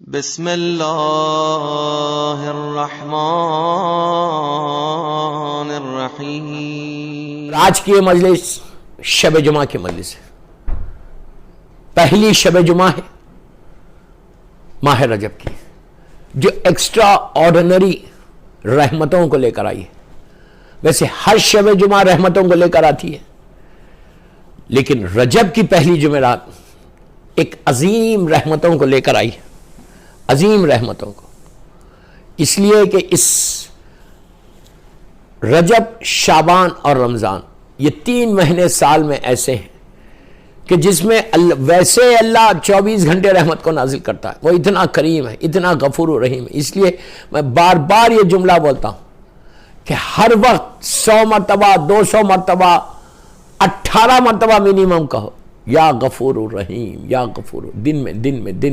بسم اللہ الرحمن الرحیم۔ آج کی یہ مجلس شب جمعہ کی مجلس ہے، پہلی شب جمعہ ہے ماہ رجب کی، جو ایکسٹرا آرڈنری رحمتوں کو لے کر آئی ہے۔ ویسے ہر شب جمعہ رحمتوں کو لے کر آتی ہے، لیکن رجب کی پہلی جمعرات ایک عظیم رحمتوں کو لے کر آئی ہے، عظیم رحمتوں کو، اس لیے کہ اس رجب، شعبان اور رمضان یہ 3 مہینے سال میں ایسے ہیں کہ جس میں ویسے اللہ 24 گھنٹے رحمت کو نازل کرتا ہے، وہ اتنا کریم ہے، اتنا غفور و رحیم ہے۔ اس لیے میں بار بار یہ جملہ بولتا ہوں کہ ہر وقت 100 مرتبہ 200 مرتبہ 18 مرتبہ منیمم کہو یا غفور الرحیم، یا غفور، دن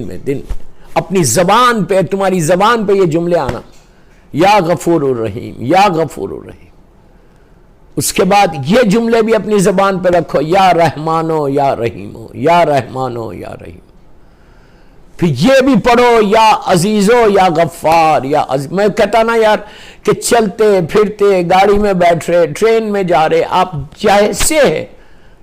میں اپنی زبان پہ، تمہاری زبان پہ یہ جملے آنا، یا غفور الرحیم، یا غفور الرحیم۔ اس کے بعد یہ جملے بھی اپنی زبان پہ رکھو، یا رحمانو یا رحیمو، یا رحمانو یا رحیم۔ پھر یہ بھی پڑھو یا عزیزو یا غفار، میں کہتا نا یار کہ چلتے پھرتے، گاڑی میں بیٹھ رہے، ٹرین میں جا رہے، آپ جیسے ہے،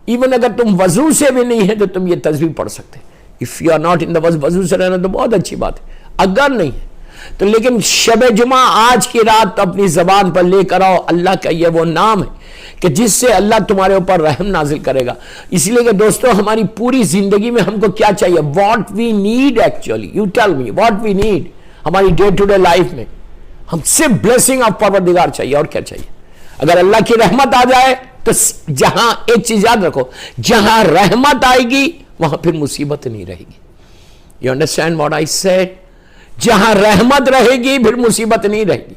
ایون اگر تم وضو سے بھی نہیں ہے تو تم یہ تسبیح پڑھ سکتے۔ if you are not in the وضو سے رہنا تو بہت اچھی بات ہے، اگر نہیں ہے تو لیکن شب جمعہ آج کی رات تو اپنی زبان پر لے کر آؤ، اللہ کا یہ وہ نام ہے کہ جس سے اللہ تمہارے اوپر رحم نازل کرے گا۔ اس لیے کہ دوستو ہماری پوری زندگی میں ہم کو کیا چاہیے، what we need actually, you tell me what we need ہماری ڈے ٹو ڈے لائف میں، ہم صرف بلیسنگ آف پروردگار چاہیے، اور کیا چاہیے؟ اگر اللہ کی رحمت آ جائے تو جہاں، ایک چیز یاد رکھو، جہاں رحمت آئے گی وہاں پھر مصیبت نہیں رہے گی۔ You understand what I said؟ جہاں رحمت رہے گی پھر مصیبت نہیں رہے گی۔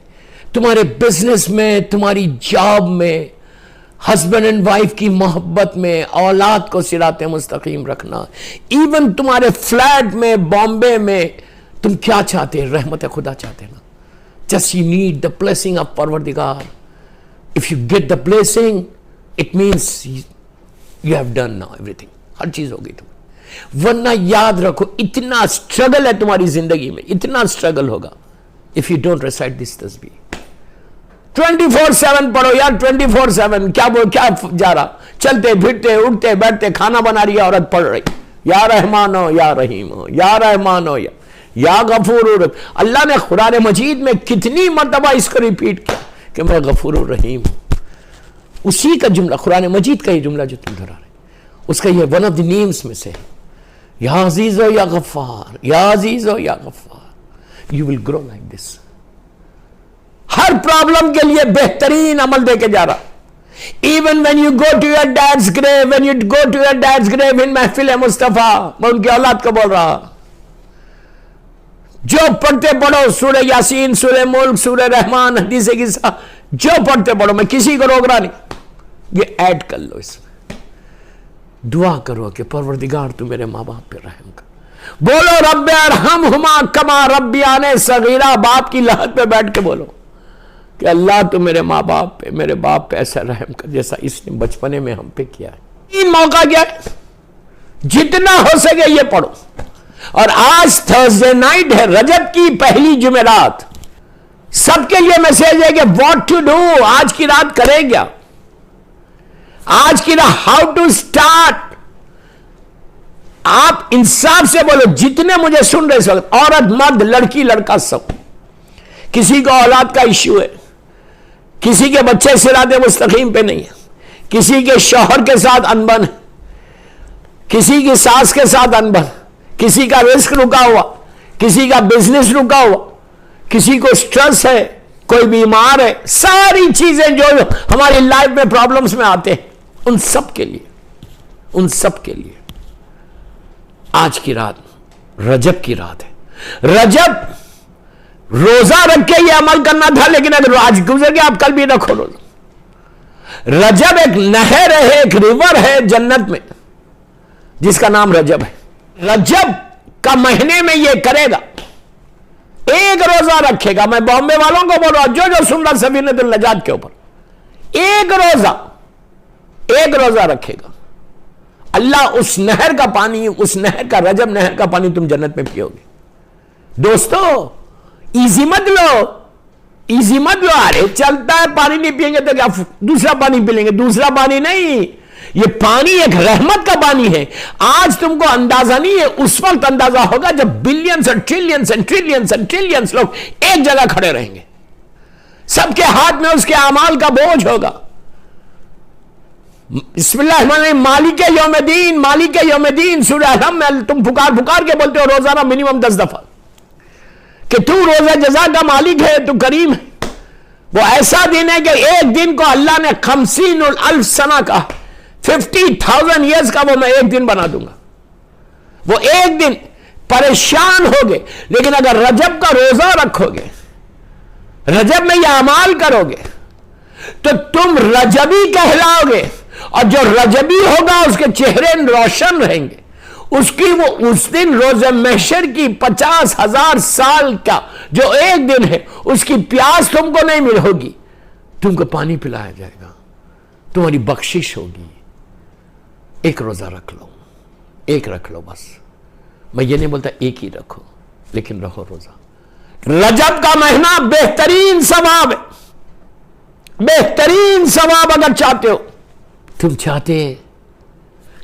تمہارے بزنس میں، تمہاری جاب میں، ہسبینڈ اینڈ وائف کی محبت میں، اولاد کو صراط مستقیم رکھنا، ایون تمہارے فلیٹ میں، بامبے میں، تم کیا چاہتے ہیں؟ رحمت خدا چاہتے ہیں نا۔ Just you need the blessing of پروردگار۔ If you get the blessing, it means you have done now everything۔ ہر چیز ہوگی تم، ورنہ یاد رکھو اتنا سٹرگل ہے تمہاری زندگی میں، اتنا سٹرگل ہوگا if you don't recite this تسبیح۔ 24/7 پڑھو یار، 24/7 کیا جا رہا، چلتے پھرتے اٹھتے بیٹھتے، کھانا بنا رہی ہے عورت، پڑھ رہی یا رحمان ہو یا رحیم ہو، یا رحمان ہو یا غفور الرحیم۔ اللہ نے قرآن مجید میں کتنی مرتبہ اس کو ریپیٹ کیا کہ میں غفور الرحیم ہوں۔ اسی کا جملہ، قرآن مجید کا یہ جملہ جو تم دہرا رہے، اس کا یہ ون آف دی نیمز میں سے، یا عزیز ہو یا غفار، یا عزیز ہو یا غفار۔ You will grow like this. ہر پرابلم کے لیے بہترین عمل دے کے جا رہا۔ Even when you go to your dad's grave, when you go to your dad's grave in محفل مصطفیٰ، میں ان کی اولاد کو بول رہا، جو پڑھتے پڑھو، سورہ یاسین، سورہ ملک، سورہ رحمان، حدیث قصہ، جو پڑھتے پڑھو، میں کسی کو روک رہا نہیں، یہ ایڈ کر لو اس میں۔ دعا کرو کہ پروردگار تو میرے ماں باپ پہ رحم کر۔ بولو رب ارحمہما کما ربیانی صغیرہ، باپ کی لحد پہ بیٹھ کے بولو کہ اللہ تو میرے ماں باپ پہ، میرے باپ پہ ایسا رحم کر جیسا اس نے بچپنے میں ہم پہ کیا ہے۔ 3 موقع کیا ہے، جتنا ہو سکے یہ پڑھو۔ اور آج تھرسڈے نائٹ ہے، رجب کی پہلی جمعرات، سب کے لیے میسج ہے کہ واٹ ٹو ڈو، آج کی رات کرے کیا؟ آج کی رات ہاؤ ٹو سٹارٹ۔ آپ انصاف سے بولو، جتنے مجھے سن رہے اس وقت، عورت مرد لڑکی لڑکا سب، کسی کو اولاد کا ایشو ہے، کسی کے بچے صراط مستقیم پہ نہیں ہے، کسی کے شوہر کے ساتھ انبن ہے، کسی کی ساس کے ساتھ انبن، کسی کا رزق رکا ہوا، کسی کا بزنس رکا ہوا، کسی کو سٹریس ہے، کوئی بیمار ہے، ساری چیزیں جو ہماری لائف میں پرابلمز میں آتے ہیں، ان سب کے لیے آج کی رات رجب کی رات ہے۔ رجب روزہ رکھ کے یہ عمل کرنا تھا، لیکن اگر آج گزر گیا، آپ کل بھی رکھو روزہ۔ رجب ایک نہر ہے، ایک ریور ہے جنت میں جس کا نام رجب ہے۔ رجب کا مہینے میں یہ کرے گا، ایک روزہ رکھے گا۔ میں بامبے والوں کو بول رہا ہوں، جو سن رہا سفینۃ النجات کے اوپر، ایک روزہ رکھے گا، اللہ اس نہر کا پانی، اس نہر کا، رجب نہر کا پانی تم جنت میں پیو گے۔ دوستو ایزی مت لو، ایزی مت لو. ارے چلتا ہے پانی نہیں پئیں گے تو کیا دوسرا پانی پی لیں گے. دوسرا پانی نہیں، یہ پانی ایک رحمت کا پانی ہے. آج تم کو اندازہ نہیں ہے، اس وقت اندازہ ہوگا جب بلینز اور trillions and trillions and trillions لوگ ایک جگہ کھڑے رہیں گے. سب کے ہاتھ میں اس کے اعمال کا بوجھ ہوگا. بسم اللہ الرحمن الرحیم. مالک یوم الدین، مالک یوم الدین سورہ الحم میں تم پکار کے بولتے ہو روزانہ منیمم 10 دفعہ کہ تو روزہ جزا کا مالک ہے، تو کریم ہے. وہ ایسا دن ہے کہ ایک دن کو اللہ نے 50,000 سنہ کا 50,000 ایئرز کا وہ میں ایک دن بنا دوں گا. وہ ایک دن پریشان ہوگے. لیکن اگر رجب کا روزہ رکھو گے، رجب میں یہ اعمال کرو گے تو تم رجبی کہلاؤ گے. اور جو رجبی ہوگا اس کے چہرے روشن رہیں گے. اس کی وہ اس دن روز محشر کی 50,000 سال کا جو ایک دن ہے اس کی پیاس تم کو نہیں مل ہوگی. تم کو پانی پلایا جائے گا، تمہاری بخشش ہوگی. ایک روزہ رکھ لو، ایک رکھ لو بس. میں یہ نہیں بولتا ایک ہی رکھو، لیکن رکھو روزہ. رجب کا مہینہ بہترین ثواب ہے، بہترین ثواب. اگر چاہتے ہو، تم چاہتے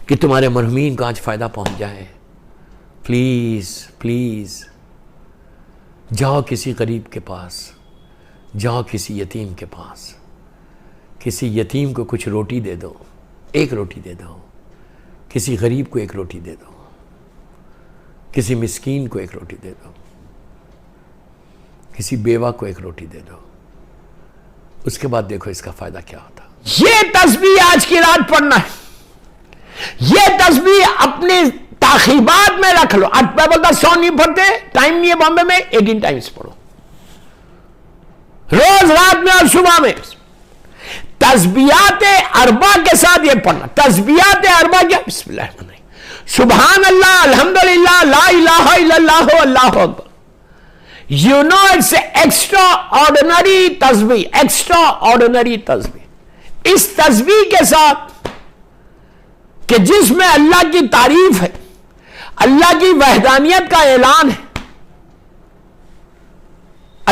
کہ تمہارے مرحومین کو آج فائدہ پہنچ جائے، پلیز پلیز جاؤ کسی غریب کے پاس، جاؤ کسی یتیم کے پاس. کسی یتیم کو کچھ روٹی دے دو، ایک روٹی دے دو. کسی غریب کو ایک روٹی دے دو، کسی مسکین کو ایک روٹی دے دو، کسی بیوہ کو ایک روٹی دے دو. اس کے بعد دیکھو اس کا فائدہ کیا ہوتا. یہ تسبیح آج کی رات پڑھنا ہے. یہ تسبیح اپنے تاخیبات میں رکھ لو. آج میں بولتا 100 نہیں پڑھتے، ٹائم نہیں ہے بامبے میں، 18 ٹائمز پڑھو روز، رات میں اور صبح میں. تسبیحات اربع کے ساتھ یہ پڑھنا. تسبیحات اربع کیا؟ بسم اللہ الرحمن الرحیم، سبحان اللہ، الحمدللہ، لا الہ الا اللہ، اللہ اکبر. You know it's extraordinary تسبیح، extraordinary تسبیح. اس تسبیح کے ساتھ کہ جس میں اللہ کی تعریف ہے، اللہ کی وحدانیت کا اعلان ہے،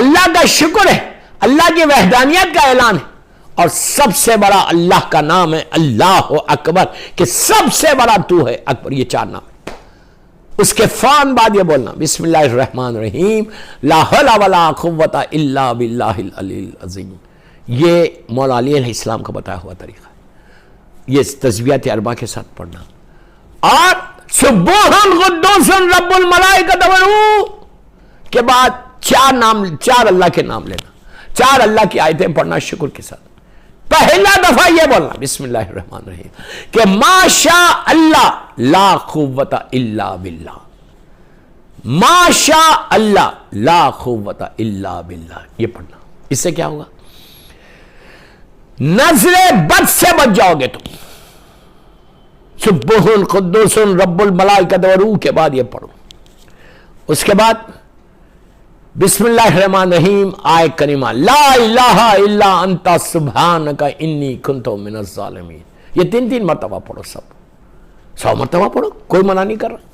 اللہ کا شکر ہے، اللہ کی وحدانیت کا اعلان ہے. اور سب سے بڑا اللہ کا نام ہے اللہ اکبر، کہ سب سے بڑا تو ہے اکبر. یہ 4 نام ہے. اس کے فوراً بعد یہ بولنا بسم اللہ الرحمن الرحیم، لا حول ولا قوت الا باللہ العلی العظیم. یہ مولا علی علیہ السلام کا بتایا ہوا طریقہ ہے. یہ تسبیحات اربع کے ساتھ پڑھنا. اور سبوح قدوس رب الملائکۃ والروح کے بعد 4 اللہ کے نام لینا، 4 اللہ کی آیتیں پڑھنا شکر کے ساتھ. پہلا دفعہ یہ بولنا بسم اللہ الرحمن الرحیم کہ ما شاء اللہ لا قوت الا باللہ، ما شاء اللہ لا قوت الا باللہ. یہ پڑھنا. اس سے کیا ہوگا؟ نظر بد سے بچ جاؤ گے تم. سبوح قدوس رب الملائکۃ والروح کے بعد یہ پڑھو. اس کے بعد بسم اللہ الرحمن الرحیم آیہ کریمہ لا الہ الا انت سبحانک انی کنت من الظالمین. یہ 3 مرتبہ پڑھو. سب 100 مرتبہ پڑھو، کوئی منع نہیں کر رہا.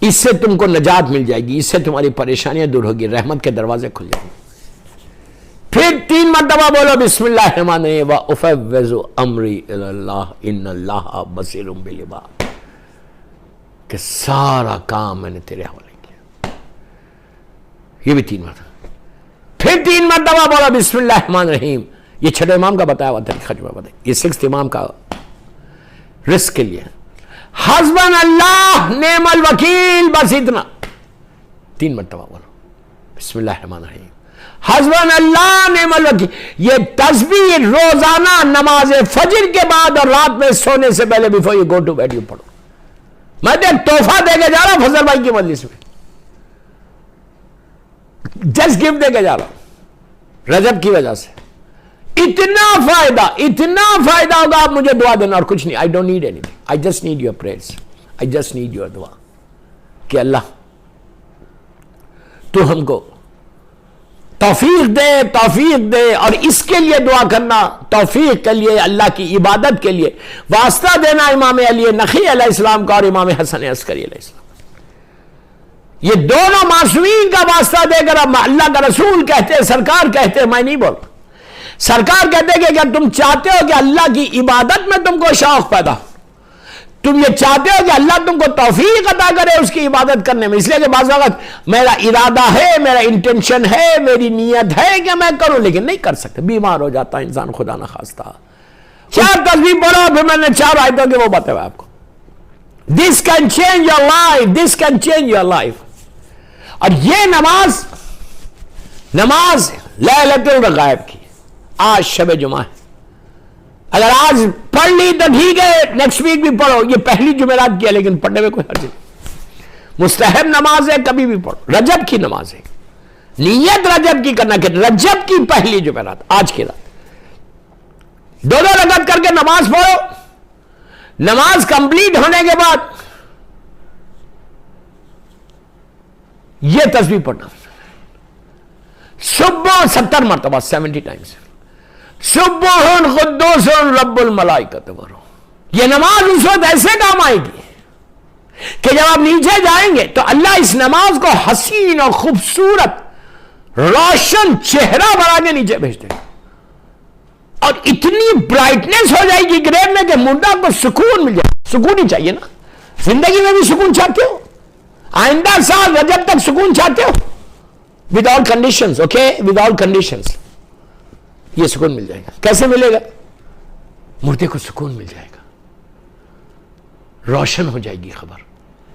اس سے تم کو نجات مل جائے گی، اس سے تمہاری پریشانیاں دور ہوگی، رحمت کے دروازے کھل جائیں گے. پھر 3 مرتبہ بولو بسم اللہ الرحمن الرحیم وافوض امری الی اللہ ان اللہ بصیر بالعباد، کہ سارا کام میں نے تیرے حوالے. یہ بھی 3 مرتبہ. پھر 3 مرتبہ بولا بسم اللہ الرحمن الرحیم. یہ 6 امام کا بتایا ہوا طریقہ جو بتایا. یہ 6 امام کا رزق کے لیے حسبن اللہ نعم الوکیل، بس اتنا. 3 مرتبہ بولو بسم اللہ الرحمن الرحیم حسبن اللہ نعم الوکیل. یہ تسبیح روزانہ نماز فجر کے بعد اور رات میں سونے سے پہلے before you go to bed you پڑھو. میں تو ایک تحفہ دے کے جا رہا ہوں فضل بھائی کی مجلس میں، جسٹ گفٹ دے کے جا رہا ہوں رجب کی وجہ سے. اتنا فائدہ ہوگا. آپ مجھے دعا دینا اور کچھ نہیں. I don't need any thing, I just need your prayers, I just need your دعا کہ اللہ تو ہم کو توفیق دے. اور اس کے لیے دعا کرنا، توفیق کے لیے، اللہ کی عبادت کے لیے واسطہ دینا امام علی نقی علیہ السلام کا اور امام حسن عسکری علیہ السلام. یہ دونوں معصومین کا واسطہ دے کر اب اللہ کا رسول کہتے ہیں، سرکار کہتے ہیں، میں نہیں بول رہا، سرکار کہتے ہیں کہ کیا تم چاہتے ہو کہ اللہ کی عبادت میں تم کو شوق پیدا ہو، تم یہ چاہتے ہو کہ اللہ تم کو توفیق عطا کرے اس کی عبادت کرنے میں، اس لیے کہ بعض وقت میرا ارادہ ہے، میرا انٹینشن ہے، میری نیت ہے کہ میں کروں لیکن نہیں کر سکتا، بیمار ہو جاتا ہے انسان خدا نہ خواستہ۔ 4 تسبیح پڑھو، پھر میں نے 4 آیتوں کے وہ بتایا آپ کو، this can change your life, this can change your life۔ اور یہ نماز لیلۃ الرغائب کی، آج شب جمعہ ہے، اگر آج پڑھ لی تو ٹھیک ہے، نیکسٹ ویک بھی پڑھو، یہ پہلی جمعرات کیا لیکن پڑھنے میں کوئی حرج نہیں، مستحب نماز ہے، کبھی بھی پڑھو، رجب کی نماز ہے، نیت رجب کی کرنا کہ رجب کی پہلی جمعرات، آج کی رات 2 رکعت کر کے نماز پڑھو، نماز کمپلیٹ ہونے کے بعد یہ تسبیح پڑھنا، صبح 70 مرتبہ 70 ٹائمز، سبح قدوس رب الملائکۃ والروح۔ یہ نماز اس وقت ایسے کام آئے گی کہ جب آپ نیچے جائیں گے تو اللہ اس نماز کو حسین اور خوبصورت روشن چہرہ بنا کے نیچے بھیج دے گا، اور اتنی برائٹنس ہو جائے گی گریب میں کہ مردہ کو سکون مل جائے۔ سکون ہی چاہیے نا، زندگی میں بھی سکون چاہتے ہو، آئندہ سال رجب تک سکون چاہتے ہو، with all conditions, okay, with all conditions, یہ سکون مل جائے گا۔ کیسے ملے گا؟ مردے کو سکون مل جائے گا، روشن ہو جائے گی خبر۔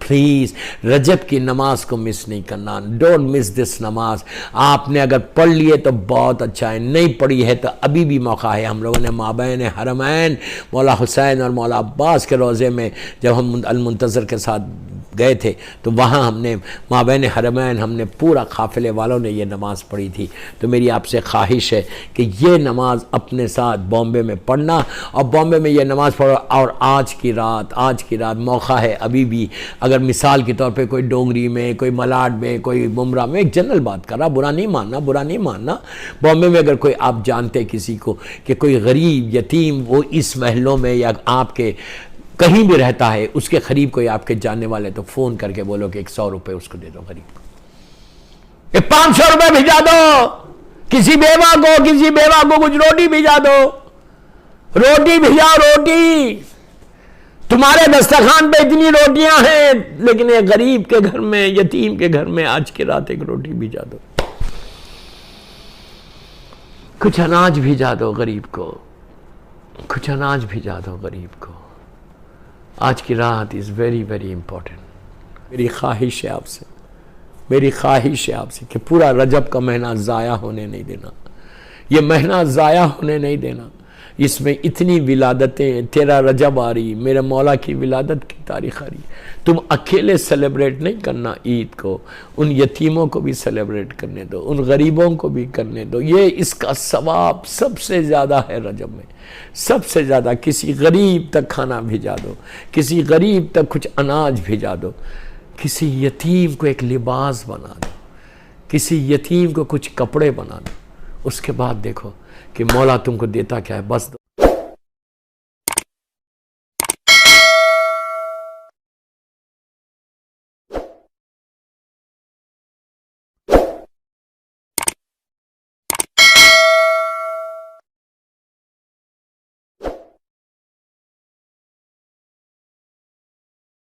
پلیز رجب کی نماز کو مس نہیں کرنا، ڈونٹ مس دس نماز۔ آپ نے اگر پڑھ لیے تو بہت اچھا ہے، نہیں پڑھی ہے تو ابھی بھی موقع ہے۔ ہم لوگوں نے مابین حرمین مولا حسین اور مولا عباس کے روضے میں جب ہم المنتظر کے ساتھ گئے تھے تو وہاں ہم نے مابین حرمین ہم نے پورا قافلے والوں نے یہ نماز پڑھی تھی۔ تو میری آپ سے خواہش ہے کہ یہ نماز اپنے ساتھ بامبے میں پڑھنا، اور بامبے میں یہ نماز پڑھو، اور آج کی رات موقع ہے ابھی بھی، اگر مثال کے طور پہ کوئی ڈونگری میں، کوئی ملاڈ میں، کوئی ممرا میں، ایک جنرل بات کر رہا، برا نہیں ماننا، بامبے میں اگر کوئی آپ جانتے کسی کو کہ کوئی غریب یتیم وہ اس محلوں میں یا آپ کے کہیں بھی رہتا ہے، اس کے قریب کوئی آپ کے جاننے والے، تو فون کر کے بولو کہ 100 روپے اس کو دے دو، غریب کو 500 روپے بھیجا دو، کسی بیوہ کو کچھ روٹی بھیجا دو، روٹی بھیجاؤ، روٹی تمہارے دسترخوان پہ اتنی روٹیاں ہیں لیکن ایک غریب کے گھر میں، یتیم کے گھر میں آج کی رات ایک روٹی بھیجا دو، کچھ اناج بھیجا دو غریب کو، کچھ اناج بھیجا دو غریب کو۔ آج کی رات از ویری ویری امپورٹنٹ۔ میری خواہش ہے آپ سے کہ پورا رجب کا مہینہ ضائع ہونے نہیں دینا، یہ مہینہ ضائع ہونے نہیں دینا، اس میں اتنی ولادتیں، 13 رجب آ رہی، میرے مولا کی ولادت کی تاریخ آ رہی، تم اکیلے سیلیبریٹ نہیں کرنا عید کو، ان یتیموں کو بھی سیلیبریٹ کرنے دو، ان غریبوں کو بھی کرنے دو، یہ اس کا ثواب سب سے زیادہ ہے رجب میں، سب سے زیادہ۔ کسی غریب تک کھانا بھیجا دو، کسی غریب تک کچھ اناج بھیجا دو، کسی یتیم کو ایک لباس بنا دو، کسی یتیم کو کچھ کپڑے بنا دو، اس کے بعد دیکھو کہ مولا تم کو دیتا کیا ہے، بس